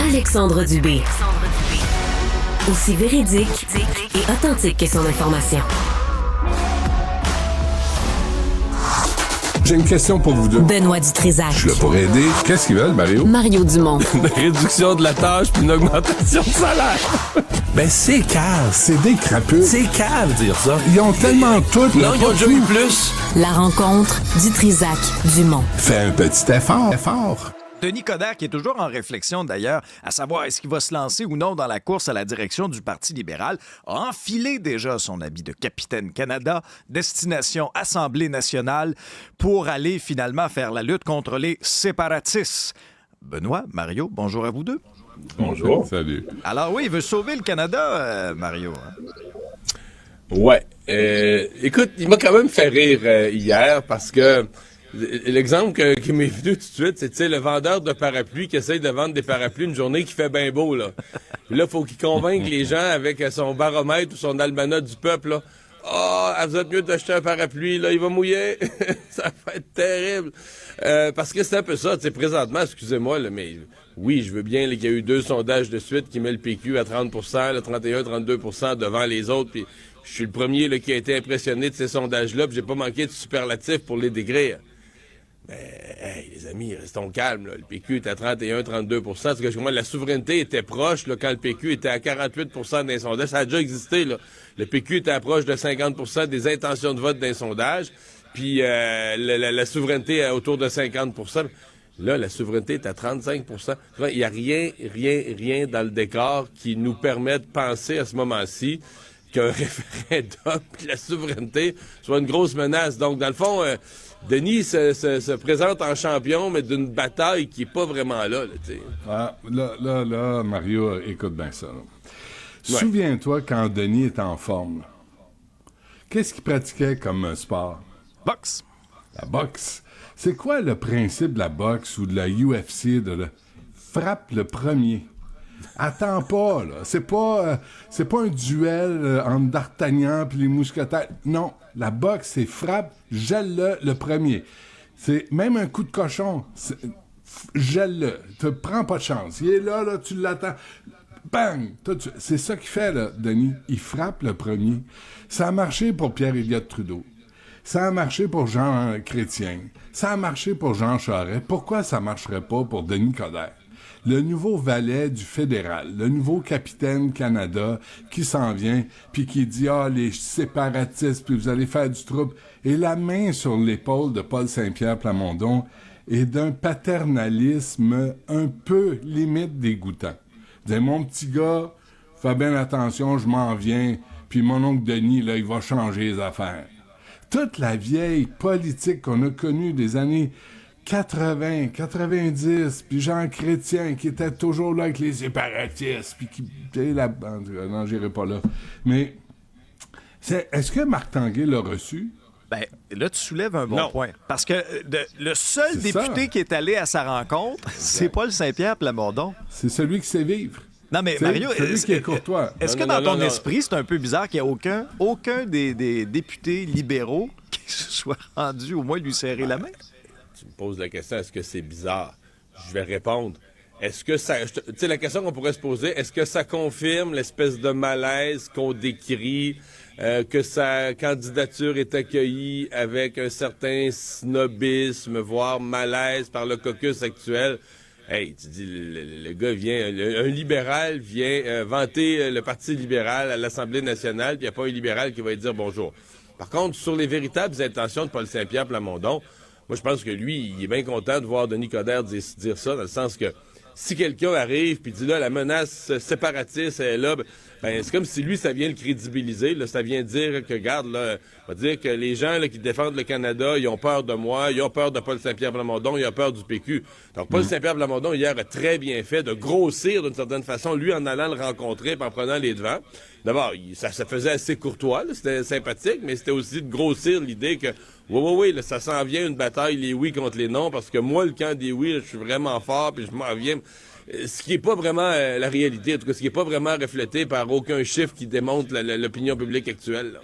Alexandre Dubé. Aussi véridique et authentique que son information. J'ai une question pour vous deux. Benoît Dutrisac. Je suis là pour aider. Qu'est-ce qu'ils veulent, Mario? Mario Dumont. Une réduction de la tâche puis une augmentation de salaire. Ben, c'est cave. C'est des crapus. C'est cave, dire ça. Ils ont tellement tout. Non, ils ont déjà eu plus. La rencontre Dutrisac-Dumont. Fais un petit effort. Denis Coderre, qui est toujours en réflexion d'ailleurs, à savoir est-ce qu'il va se lancer ou non dans la course à la direction du Parti libéral, a enfilé déjà son habit de capitaine Canada, destination Assemblée nationale, pour aller finalement faire la lutte contre les séparatistes. Benoît, Mario, bonjour à vous deux. Bonjour. Salut. Alors oui, il veut sauver le Canada, Mario. Ouais. Écoute, il m'a quand même fait rire hier parce que l'exemple qui m'est venu tout de suite, c'est, tu sais, le vendeur de parapluies qui essaye de vendre des parapluies une journée qui fait bien beau, là. Puis là, faut qu'il convainque les gens avec son baromètre ou son almanach du peuple, là. Ah, vous êtes mieux d'acheter un parapluie, là, il va mouiller. Ça va être terrible. Parce que c'est un peu ça, tu sais, présentement, excusez-moi, là, mais oui, je veux bien qu'il y a eu 2 sondages de suite qui mettent le PQ à 30%, le 31-32% devant les autres, puis je suis le premier là, qui a été impressionné de ces sondages-là, puis j'ai pas manqué de superlatifs pour les décrire. Mais, hey, les amis, restons calmes, là. Le PQ était à 31-32%. Parce que moi, la souveraineté était proche, là, quand le PQ était à 48% d'un sondage. Ça a déjà existé, là. Le PQ était proche de 50% des intentions de vote d'un sondage. Puis, la souveraineté est autour de 50%. Là, la souveraineté est à 35%. Il n'y a rien dans le décor qui nous permet de penser à ce moment-ci qu'un référendum puis la souveraineté soit une grosse menace. Donc, dans le fond, Denis se présente en champion, mais d'une bataille qui n'est pas vraiment là, tu sais. Là, Mario, écoute bien ça. Là. Ouais. Souviens-toi quand Denis était en forme. Là. Qu'est-ce qu'il pratiquait comme sport? Boxe. La boxe. C'est quoi le principe de la boxe ou de la UFC, de la frappe le premier? Attends pas, là. C'est pas un duel entre D'Artagnan puis les mousquetaires. Non, la boxe, c'est frappe, gèle-le le premier. C'est même un coup de cochon. Gèle-le. Te prends pas de chance. Il est là, tu l'attends. Bang! C'est ça qu'il fait, là, Denis. Il frappe le premier. Ça a marché pour Pierre-Éliott Trudeau. Ça a marché pour Jean Chrétien. Ça a marché pour Jean Charest. Pourquoi ça marcherait pas pour Denis Coderre? Le nouveau valet du fédéral, le nouveau capitaine Canada qui s'en vient, puis qui dit « Ah, les séparatistes, puis vous allez faire du trouble », et la main sur l'épaule de Paul Saint-Pierre Plamondon est d'un paternalisme un peu limite dégoûtant. Dit, mon petit gars, fais bien attention, je m'en viens, puis mon oncle Denis, là, il va changer les affaires. Toute la vieille politique qu'on a connue des années 80, 90, puis Jean Chrétien qui était toujours là avec les séparatistes, puis qui... Non, j'irai pas là. Mais, est-ce que Marc Tanguay l'a reçu? Ben, là, tu soulèves un bon point. Parce que le seul député qui est allé à sa rencontre, c'est Paul Saint-Pierre Plamondon. C'est celui qui sait vivre. Non, mais c'est Mario, celui qui est courtois. Est-ce que dans ton esprit, c'est un peu bizarre qu'il n'y ait aucun des députés libéraux qui se soit rendu au moins lui serrer la main? Tu me poses la question, est-ce que c'est bizarre? Je vais répondre. Est-ce que ça... Tu sais, la question qu'on pourrait se poser, est-ce que ça confirme l'espèce de malaise qu'on décrit, que sa candidature est accueillie avec un certain snobisme, voire malaise par le caucus actuel? Hey, tu dis, le gars vient... un libéral vient vanter le Parti libéral à l'Assemblée nationale, puis il n'y a pas un libéral qui va lui dire bonjour. Par contre, sur les véritables intentions de Paul Saint-Pierre Plamondon, moi, je pense que lui, il est bien content de voir Denis Coderre dire ça, dans le sens que si quelqu'un arrive puis dit là, la menace séparatiste est là, ben c'est comme si lui, ça vient le crédibiliser. Là, ça vient dire que, regarde, là, on va dire que les gens là, qui défendent le Canada, ils ont peur de moi, ils ont peur de Paul Saint-Pierre Plamondon, ils ont peur du PQ. Donc, Paul Saint-Pierre Plamondon, hier, a très bien fait de grossir d'une certaine façon, lui, en allant le rencontrer et en prenant les devants. D'abord, ça faisait assez courtois, là, c'était sympathique, mais c'était aussi de grossir l'idée que oui, là, ça s'en vient une bataille, les oui contre les non, parce que moi, le camp des oui, là, je suis vraiment fort, puis je m'en viens. Ce qui n'est pas vraiment la réalité, en tout cas, ce qui n'est pas vraiment reflété par aucun chiffre qui démontre l'opinion publique actuelle. Là.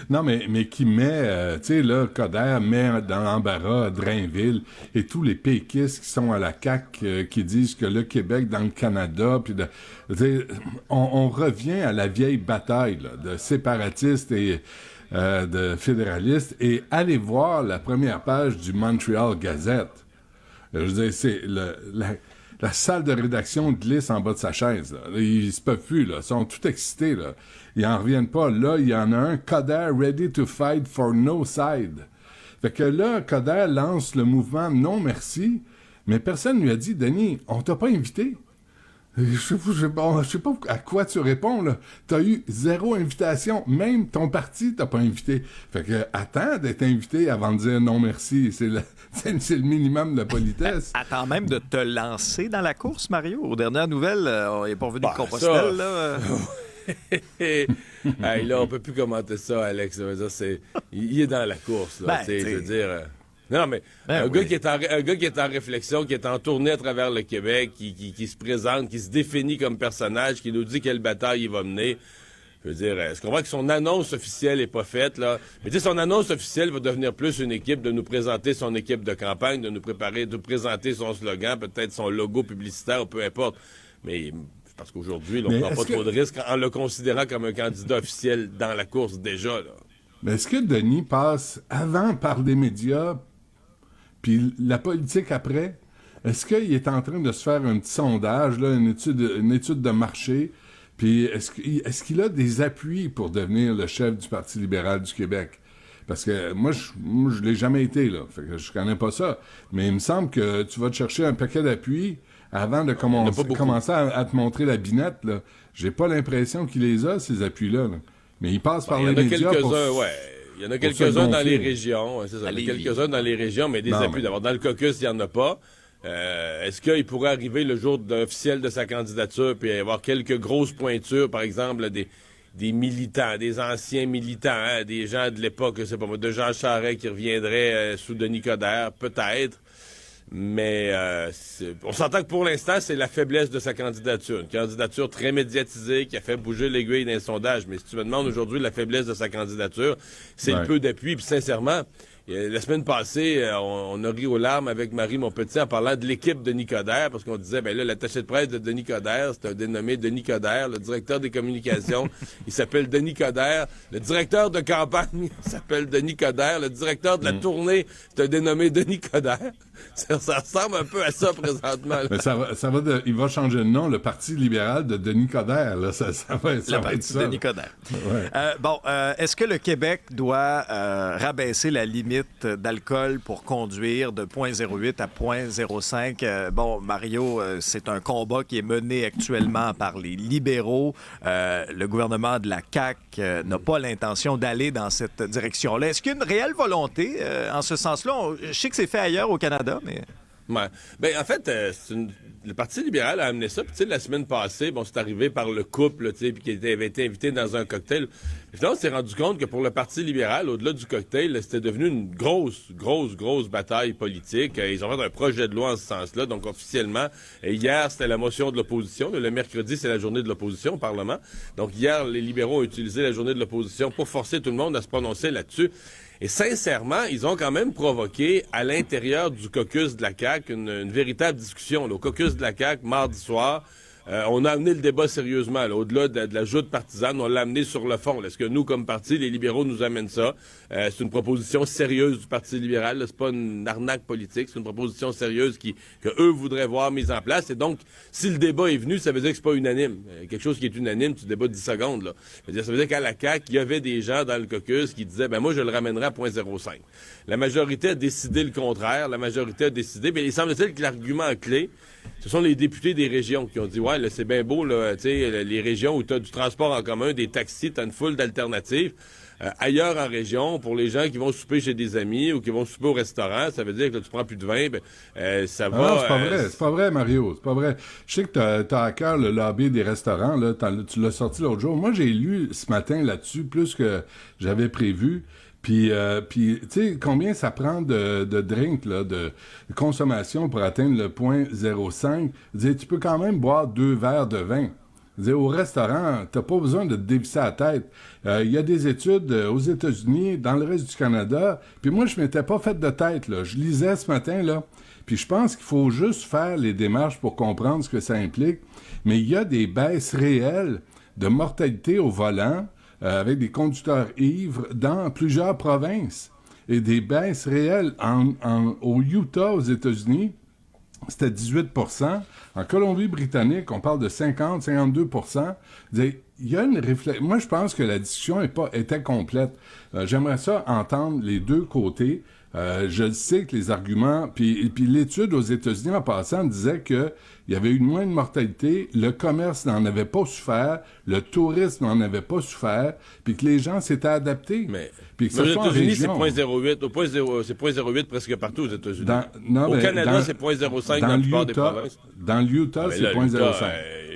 Non, mais qui met, tu sais, là, Coder met dans l'embarras Drainville et tous les péquistes qui sont à la CAQ qui disent que le Québec dans le Canada, puis on revient à la vieille bataille là, de séparatistes et de fédéralistes, et allez voir la première page du Montreal Gazette. Je veux dire, c'est la salle de rédaction glisse en bas de sa chaise. Là. Ils se peuvent plus, là. Ils sont tout excités, là. Ils en reviennent pas. Là, il y en a un, Coder ready to fight for no side. Fait que là, Coder lance le mouvement non merci, mais personne lui a dit, Denis, on t'a pas invité. Je sais pas à quoi tu réponds, là. T'as eu 0 invitation. Même ton parti t'a pas invité. Fait que, attends d'être invité avant de dire non merci. C'est le minimum de la politesse. Attends même de te lancer dans la course, Mario. Aux dernières nouvelles, on n'est pas revenu de Compostelle, ça... là. Hey, là, on peut plus commenter ça, Alex. Ça veut dire, il est dans la course, là. Je veux dire... Non, mais un gars qui est en réflexion, qui est en tournée à travers le Québec, qui se présente, qui se définit comme personnage, qui nous dit quelle bataille il va mener. Je veux dire, est-ce qu'on voit que son annonce officielle est pas faite, là? Mais tu sais, son annonce officielle va devenir plus une équipe, de nous présenter son équipe de campagne, de nous présenter son slogan, peut-être son logo publicitaire, peu importe. Mais parce qu'aujourd'hui, on prend pas trop de risques en le considérant comme un candidat officiel dans la course déjà, là. Mais est-ce que Denis passe avant par les médias, puis la politique après? Est-ce qu'il est en train de se faire un petit sondage, là, une étude de marché? Puis est-ce qu'il a des appuis pour devenir le chef du Parti libéral du Québec? Parce que moi, je l'ai jamais été, là. Fait que je connais pas ça. Mais il me semble que tu vas te chercher un paquet d'appuis avant de commencer à te montrer la binette, là. J'ai pas l'impression qu'il les a, ces appuis-là, là. Mais il passe par les médias pour... Il y en a quelques-uns dans les régions. C'est ça. Il y en a quelques-uns dans les régions, mais des appuis. D'abord, dans le caucus, il n'y en a pas. Est-ce qu'il pourrait arriver le jour officiel de sa candidature puis y avoir quelques grosses pointures, par exemple, des militants, des anciens militants, hein, des gens de l'époque, je sais pas moi, de Jean Charest qui reviendrait sous Denis Coderre, peut-être. Mais on s'entend que pour l'instant, c'est la faiblesse de sa candidature. Une candidature très médiatisée qui a fait bouger l'aiguille d'un sondage. Mais si tu me demandes aujourd'hui la faiblesse de sa candidature, c'est le peu d'appui. Puis sincèrement, la semaine passée, on a ri aux larmes avec Marie Monpetit en parlant de l'équipe de Denis Coderre, parce qu'on disait, ben là, l'attaché de presse de Denis Coderre, c'est un dénommé Denis Coderre, le directeur des communications, il s'appelle Denis Coderre, le directeur de campagne s'appelle Denis Coderre, le directeur de la tournée, c'est un dénommé Denis Coderre. Ça ressemble un peu à ça présentement. Là. Mais il va changer de nom, le Parti libéral de Denis Coderre. Là. Ça va être ça. Denis Coderre. Ouais. Est-ce que le Québec doit rabaisser la limite d'alcool pour conduire de 0,08 à 0,05? Mario, c'est un combat qui est mené actuellement par les libéraux. Le gouvernement de la CAQ n'a pas l'intention d'aller dans cette direction-là. Est-ce qu'il y a une réelle volonté en ce sens-là? Je sais que c'est fait ailleurs au Canada, mais... Ouais. Ben, en fait, le Parti libéral a amené ça. Puis, tu sais, la semaine passée, c'est arrivé par le couple, tu sais, puis qui avait été invité dans un cocktail. Et finalement, on s'est rendu compte que pour le Parti libéral, au-delà du cocktail, là, c'était devenu une grosse bataille politique. Ils ont fait un projet de loi en ce sens-là. Donc, officiellement, hier, c'était la motion de l'opposition. Le mercredi, c'est la journée de l'opposition au Parlement. Donc, hier, les libéraux ont utilisé la journée de l'opposition pour forcer tout le monde à se prononcer là-dessus. Et sincèrement, ils ont quand même provoqué à l'intérieur du caucus de la CAQ une véritable discussion. Là, au caucus de la CAQ, mardi soir, on a amené le débat sérieusement. Là, au-delà de la joute partisane, on l'a amené sur le fond. Là. Est-ce que nous, comme parti, les libéraux nous amènent ça? C'est une proposition sérieuse du Parti libéral. Là. C'est pas une arnaque politique. C'est une proposition sérieuse que eux voudraient voir mise en place. Et donc, si le débat est venu, ça veut dire que c'est pas unanime. Quelque chose qui est unanime, tu débats 10 secondes. Là. Ça veut dire qu'à la CAQ, il y avait des gens dans le caucus qui disaient, moi, je le ramènerai à 0,05. La majorité a décidé le contraire. La majorité a décidé. Mais il semble-t-il que l'argument clé, ce sont les députés des régions qui ont dit, ouais, là, c'est bien beau, là, tu sais, les régions où tu as du transport en commun, des taxis, tu as une foule d'alternatives. Ailleurs en région, pour les gens qui vont souper chez des amis ou qui vont souper au restaurant, ça veut dire que là, tu prends plus de vin, ça va... Non, c'est pas vrai, Mario, c'est pas vrai. Je sais que t'as à cœur le lobby des restaurants, là, tu l'as sorti l'autre jour. Moi, j'ai lu ce matin là-dessus, plus que j'avais prévu. Puis tu sais, combien ça prend de drink, là, de consommation pour atteindre le 0,05? Tu peux quand même boire 2 verres de vin. Au restaurant, t'as pas besoin de te dévisser la tête. Il y a des études aux États-Unis, dans le reste du Canada, puis moi, je m'étais pas fait de tête, là. Je lisais ce matin, là, puis je pense qu'il faut juste faire les démarches pour comprendre ce que ça implique. Mais il y a des baisses réelles de mortalité au volant avec des conducteurs ivres dans plusieurs provinces. Et des baisses réelles au Utah, aux États-Unis, c'était 18%. En Colombie-Britannique, on parle de 50-52%. Il y a une réflexion. Moi, je pense que la discussion était complète. J'aimerais ça entendre les deux côtés. Je sais que les arguments... Puis l'étude aux États-Unis, en passant, disait qu'il y avait eu moins de mortalité, le commerce n'en avait pas souffert, le tourisme n'en avait pas souffert, puis que les gens s'étaient adaptés. Mais aux États-Unis, c'est 0.08. C'est 0.08 presque partout aux États-Unis. Au Canada, c'est 0.05 dans la plupart des provinces. Dans l'Utah, c'est 0.05.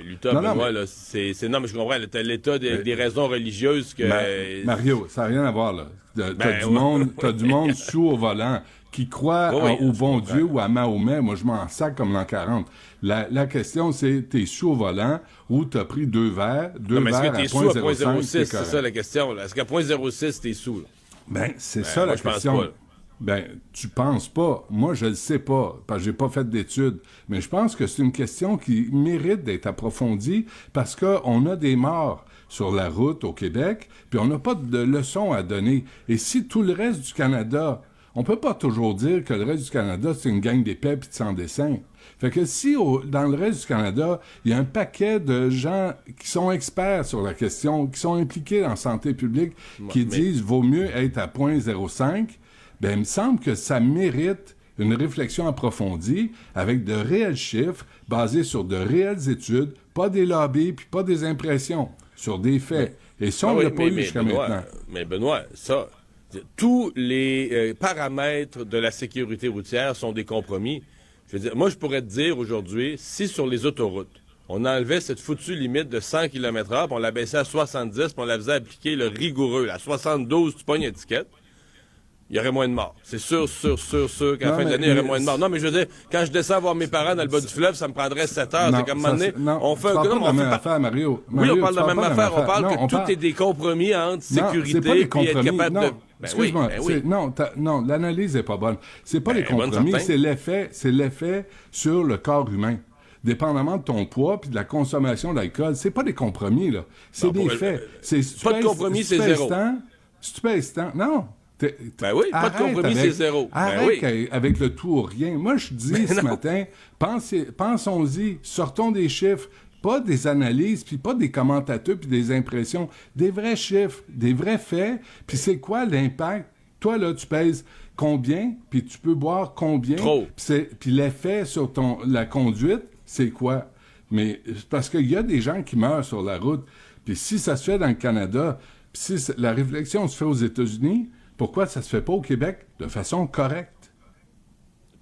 L'Utah, Benoît, là, c'est... Non, mais je comprends, t'as l'État des raisons religieuses que... Mario, ça n'a rien à voir, là. T'as du monde sous au volant qui croit au bon Dieu ou à Mahomet. Moi, je m'en sac comme l'an 40. La question, c'est, t'es sous au volant ou t'as pris deux verres à 0.05. Est-ce que t'es sous à 0.06? C'est ça la question, là. Est-ce qu'à 0.06, t'es sous, là? C'est ça la question. Je pense pas. Tu penses pas. Moi, je le sais pas, parce que j'ai pas fait d'études. Mais je pense que c'est une question qui mérite d'être approfondie parce qu'on a des morts sur la route au Québec, puis on n'a pas de leçons à donner. Et si tout le reste du Canada, on peut pas toujours dire que le reste du Canada, c'est une gang d'épais puis de sans-dessin. Fait que si dans le reste du Canada, il y a un paquet de gens qui sont experts sur la question, qui sont impliqués en santé publique, qui disent vaut mieux être à 0.05, ben il me semble que ça mérite une réflexion approfondie avec de réels chiffres basés sur de réelles études, pas des lobbies puis pas des impressions, sur des faits. Et ça, on l'a pas eu jusqu'à maintenant. Mais Benoît, ça, tous les paramètres de la sécurité routière sont des compromis. Je veux dire, moi, je pourrais te dire aujourd'hui, si sur les autoroutes, on enlevait cette foutue limite de 100 km/h, puis on la baissait à 70, puis on la faisait appliquer le rigoureux, à 72, tu pognes étiquette, il y aurait moins de morts. C'est sûr qu'à la fin de l'année, il y aurait moins de morts. Non, mais je veux dire, quand je descends voir mes parents dans le bas du fleuve, ça me prendrait 7 heures. C'est comme un moment donné, on fait la même affaire, Mario. Oui, on parle de la même affaire. On parle que tout est des compromis entre sécurité et être capable de... Excuse-moi. Non, l'analyse est pas bonne. C'est pas les compromis, c'est l'effet sur le corps humain. Dépendamment de ton poids puis de la consommation d'alcool, c'est pas des compromis, là. C'est des faits. Pas de compromis, c'est zéro. Si tu pèses tant... Non. Pas de compromis, c'est zéro. Arrête avec le tout ou rien. Moi, je dis ce matin, pensons-y, sortons des chiffres, pas des analyses, puis pas des commentateurs, puis des impressions, des vrais chiffres, des vrais faits, puis c'est quoi l'impact? Toi, là, tu pèses combien, puis tu peux boire combien? Trop. Puis l'effet sur la conduite, c'est quoi? Mais parce qu'il y a des gens qui meurent sur la route, puis si ça se fait dans le Canada, puis si la réflexion se fait aux États-Unis, pourquoi ça se fait pas au Québec de façon correcte?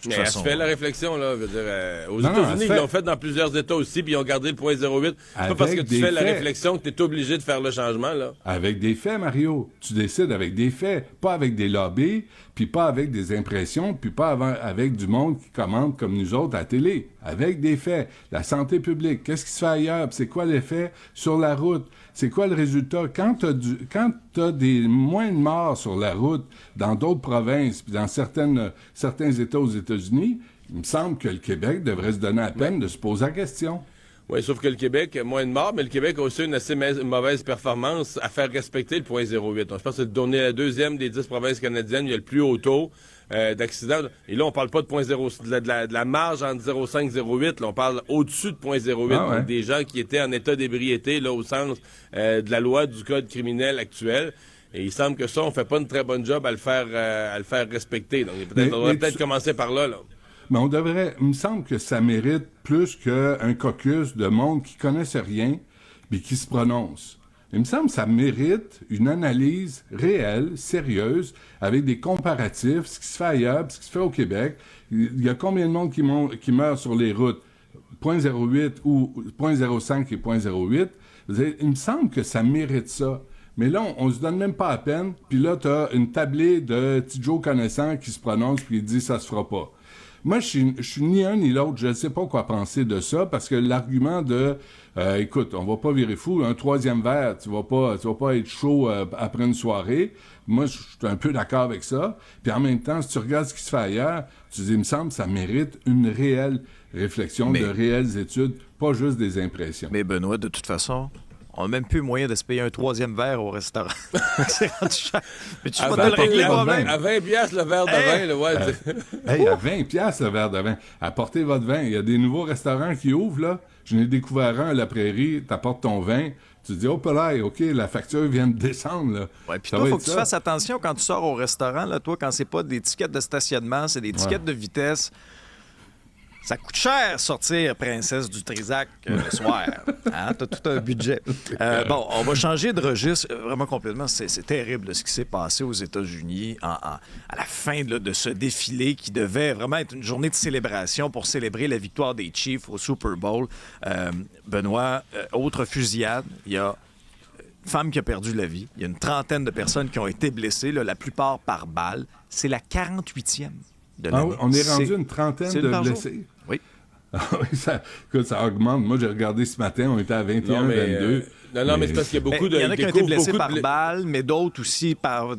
Mais elle se fait la réflexion, là. Je veux dire, aux États-Unis, ils l'ont fait dans plusieurs États aussi, puis ils ont gardé le 0.08. C'est pas parce que tu fais la réflexion que tu es obligé de faire le changement, là. Avec des faits, Mario. Tu décides avec des faits, pas avec des lobbies, puis pas avec des impressions, puis pas avec du monde qui commente comme nous autres à la télé. Avec des faits. La santé publique, qu'est-ce qui se fait ailleurs? Puis c'est quoi l'effet sur la route? C'est quoi le résultat? Quand t'as des moins de morts sur la route dans d'autres provinces, puis dans certains États aux États-Unis, il me semble que le Québec devrait se donner la peine de se poser la question. Oui, sauf que le Québec a moins de morts, mais le Québec a aussi une assez mauvaise performance à faire respecter le 0.08. Donc, je pense que c'est la deuxième des 10 provinces canadiennes, il y a le plus haut taux d'accidents. Et là, on parle pas de 0.0, de la marge entre 0.5 et 0.8. Là, on parle au-dessus de 0.08. Donc, des gens qui étaient en état d'ébriété, là, au sens de la loi du code criminel actuel. Et il semble que ça, on fait pas une très bonne job à le faire respecter. Donc, on devrait peut-être commencer par là. Mais il me semble que ça mérite plus qu'un caucus de monde qui connaissent rien, mais qui se prononce. Il me semble que ça mérite une analyse réelle, sérieuse, avec des comparatifs, ce qui se fait ailleurs, ce qui se fait au Québec. Il y a combien de monde qui meurt sur les routes? 0.08 ou 0.05 et 0.08. Il me semble que ça mérite ça. Mais là, on se donne même pas la peine. Puis là, t'as une tablée de petits Joe connaissants qui se prononce puis il dit « ça se fera pas ». Moi, je suis ni un ni l'autre. Je ne sais pas quoi penser de ça, parce que l'argument de écoute, on va pas virer fou, un troisième verre, tu vas pas être chaud après une soirée. Moi, je suis un peu d'accord avec ça. Puis en même temps, si tu regardes ce qui se fait ailleurs, tu dis, il me semble que ça mérite une réelle réflexion, de réelles études, pas juste des impressions. Mais Benoît, de toute façon, on n'a même plus moyen de se payer un troisième verre au restaurant. C'est rendu cher. Mais tu vas te le régler toi-même. À 20 piastres le verre de vin, là, ouais. Hey, à 20 piastres le verre de vin. Apportez votre vin. Il y a des nouveaux restaurants qui ouvrent, là. Je n'ai découvert un à la Prairie. T'apportes ton vin. Tu te dis, oh, là, OK, la facture vient de descendre, là. Ouais, puis toi, il faut que tu fasses attention quand tu sors au restaurant, là, toi, quand c'est pas des tickets de stationnement, c'est des tickets de vitesse. Ça coûte cher sortir Princesse du Trisac le soir. Hein? T'as tout un budget. Bon, on va changer de registre vraiment complètement. C'est terrible là, ce qui s'est passé aux États-Unis à la fin là, de ce défilé qui devait vraiment être une journée de célébration pour célébrer la victoire des Chiefs au Super Bowl. Benoît, autre fusillade, il y a une femme qui a perdu la vie. Il y a une trentaine de personnes qui ont été blessées, là, la plupart par balle. C'est la 48e. Oui, on est rendu une trentaine de blessés. Oui. Oui, ça augmente. Moi, j'ai regardé ce matin, on était à 21, 22. Non, mais c'est parce qu'il y a beaucoup de... Il y en a qui ont été blessés par balle, mais d'autres aussi dans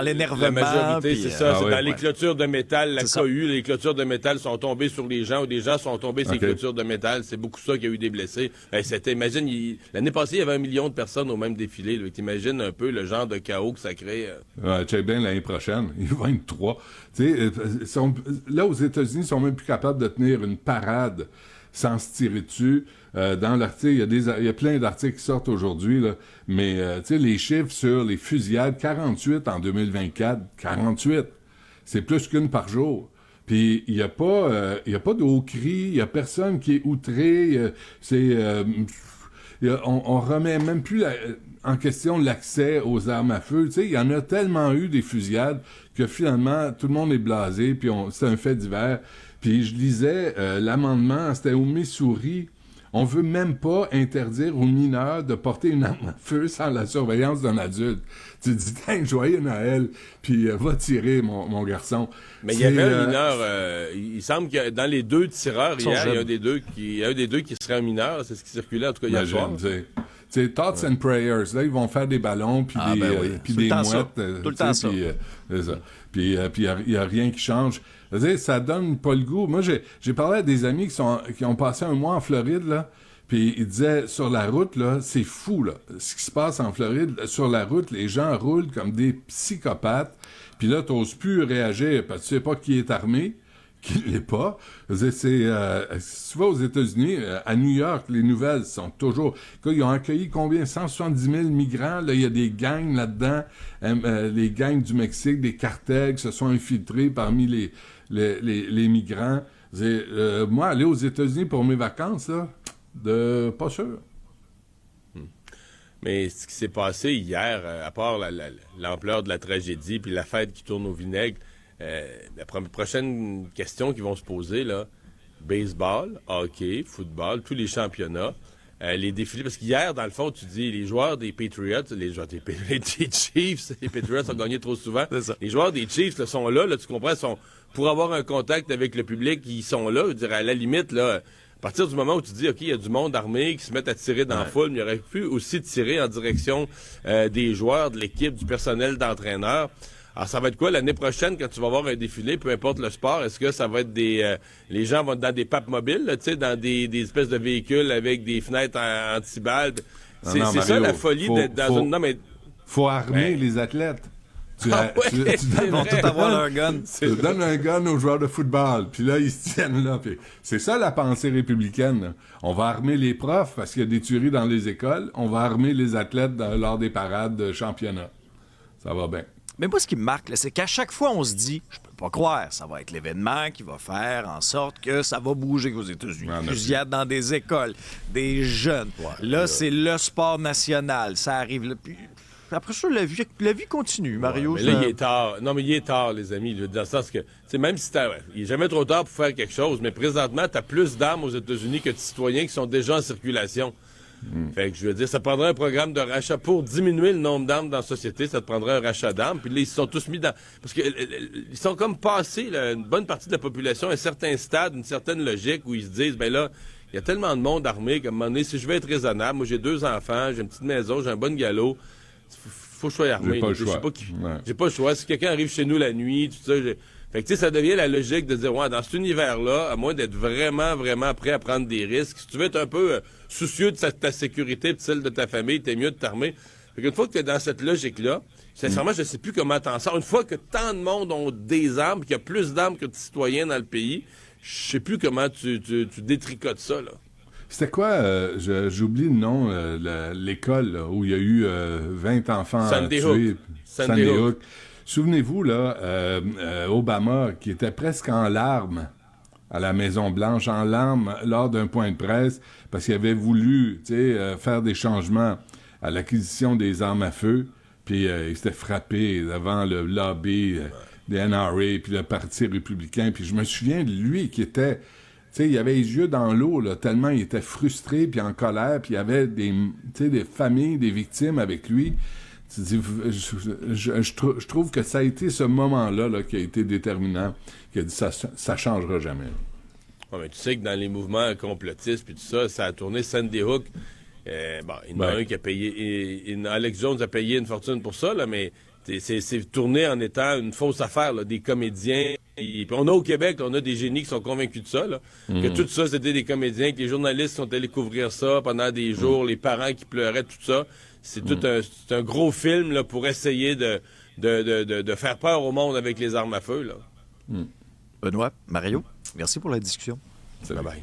l'énervement. La majorité, c'est ça. C'est dans les ouais. clôtures de métal, la cohue, les clôtures de métal sont tombées sur les gens ou des gens sont tombés sur les clôtures de métal. C'est beaucoup ça qu'il y a eu des blessés. Imagine, l'année passée, il y avait 1 million de personnes au même défilé. T'imagines un peu le genre de chaos que ça crée. Ouais, check bien l'année prochaine. Il va être 3. Tu sais, là, aux États-Unis, ils sont même plus capables de tenir une parade sans se tirer dessus. Dans l'article, il y a plein d'articles qui sortent aujourd'hui, là, mais tu sais, les chiffres sur les fusillades, 48 en 2024, 48, c'est plus qu'une par jour. Puis il y a pas de haut cri, il y a personne qui est outré, on remet même plus en question l'accès aux armes à feu. Tu sais, il y en a tellement eu des fusillades que finalement tout le monde est blasé, puis c'est un fait divers. Puis je lisais l'amendement, c'était au Missouri. On veut même pas interdire aux mineurs de porter une arme à feu sans la surveillance d'un adulte. Tu dis, tiens, joyeux Noël, puis va tirer, mon garçon. Mais il y avait un mineur, il semble que dans les 2 tireurs hier, il y a un des deux qui serait un mineur, c'est ce qui circulait en tout cas hier soir. C'est Thoughts and Prayers. Là, ils vont faire des ballons, puis des mouettes. Tout le temps ça. C'est ça. Puis il n'y a rien qui change. Ça donne pas le goût. Moi, j'ai parlé à des amis qui ont passé un mois en Floride, là, puis ils disaient, sur la route, là, c'est fou, là. Ce qui se passe en Floride, sur la route, les gens roulent comme des psychopathes, puis là, t'oses plus réagir, parce que tu sais pas qui est armé, qui l'est pas. Si tu vas aux États-Unis, à New York, les nouvelles sont toujours... Ils ont accueilli combien? 170 000 migrants. Là, il y a des gangs là-dedans, les gangs du Mexique, des cartels qui se sont infiltrés parmi les migrants. Moi, aller aux États-Unis pour mes vacances, là, pas sûr. Mais ce qui s'est passé hier, à part l'ampleur de la tragédie puis la fête qui tourne au vinaigre, la prochaine question qu'ils vont se poser, là, baseball, hockey, football, tous les championnats, les défilés, parce qu'hier, dans le fond, tu dis, les joueurs des Patriots, les Chiefs, les Patriots ont gagné trop souvent, les joueurs des Chiefs là, sont là, tu comprends, pour avoir un contact avec le public, ils sont là, je dirais, à la limite, là, à partir du moment où tu dis, OK, il y a du monde armé qui se met à tirer dans la foule, mais il aurait pu aussi tirer en direction des joueurs, de l'équipe, du personnel d'entraîneur. Alors, ça va être quoi l'année prochaine quand tu vas voir un défilé, peu importe le sport? Est-ce que ça va être les gens vont être dans des papes mobiles, tu sais, dans des espèces de véhicules avec des fenêtres anti-balles? C'est ça la folie d'être dans une... Non, mais... Faut armer les athlètes. Ils vont tous avoir leur gun. Tu donnes un gun aux joueurs de football, puis là, ils se tiennent là. C'est ça la pensée républicaine. Là. On va armer les profs parce qu'il y a des tueries dans les écoles. On va armer les athlètes lors des parades de championnat. Ça va bien. Mais moi, ce qui me marque, là, c'est qu'à chaque fois, on se dit, je peux pas croire, ça va être l'événement qui va faire en sorte que ça va bouger aux États-Unis. Fusillade dans des écoles, des jeunes. Ouais, c'est le sport national. Ça arrive là. Puis, après ça, la vie continue, Mario. Ouais, mais là, il est tard. Non, mais il est tard, les amis. Là, dans le sens que, même si il est jamais trop tard pour faire quelque chose, mais présentement, t'as plus d'armes aux États-Unis que de citoyens qui sont déjà en circulation. Fait que je veux dire, ça prendrait un programme de rachat pour diminuer le nombre d'armes dans la société, ça te prendrait un rachat d'armes. Puis là, ils se sont tous mis dans... Parce que ils sont comme passés, là, une bonne partie de la population, à un certain stade, une certaine logique, où ils se disent, ben là, il y a tellement de monde armé qu'à un moment donné, si je veux être raisonnable, moi j'ai 2 enfants, j'ai une petite maison, j'ai un bon galop, faut que je sois armé. J'ai pas le Je sais choix. pas j'ai pas le choix. Si quelqu'un arrive chez nous la nuit, tout ça, fait que tu sais, ça devient la logique de dire, ouais, dans cet univers-là, à moins d'être vraiment, vraiment prêt à prendre des risques, si tu veux être un peu soucieux de ta sécurité et de celle de ta famille, t'es mieux de t'armer. Fait qu'une fois que t'es dans cette logique-là, sincèrement, je sais plus comment t'en sors. Une fois que tant de monde ont des armes, qu'il y a plus d'armes que de citoyens dans le pays, je sais plus comment tu détricotes ça, là. C'était quoi, j'oublie le nom, l'école là, où il y a eu 20 enfants Sandy tués. Hook. Sandy Hook. Souvenez-vous, là, Obama, qui était presque en larmes à la Maison-Blanche, en larmes lors d'un point de presse, parce qu'il avait voulu faire des changements à l'acquisition des armes à feu, puis il s'était frappé devant le lobby des NRA, puis le Parti républicain, puis je me souviens de lui qui était... Tu sais, il avait les yeux dans l'eau, là, tellement il était frustré, puis en colère, puis il y avait des familles, des victimes avec lui. Je trouve que ça a été ce moment-là là, qui a été déterminant, qui a dit ça changera jamais. Ouais, mais tu sais que dans les mouvements complotistes puis tout ça, ça a tourné Sandy Hook. Il y en a un qui a payé... Alex Jones a payé une fortune pour ça, là, mais c'est tourné en étant une fausse affaire, là, des comédiens. Puis on a au Québec, là, on a des génies qui sont convaincus de ça, là, que tout ça, c'était des comédiens, que les journalistes sont allés couvrir ça pendant des jours, les parents qui pleuraient, tout ça. C'est c'est un gros film là, pour essayer de faire peur au monde avec les armes à feu. Là. Benoît, Mario, merci pour la discussion. Bye bye.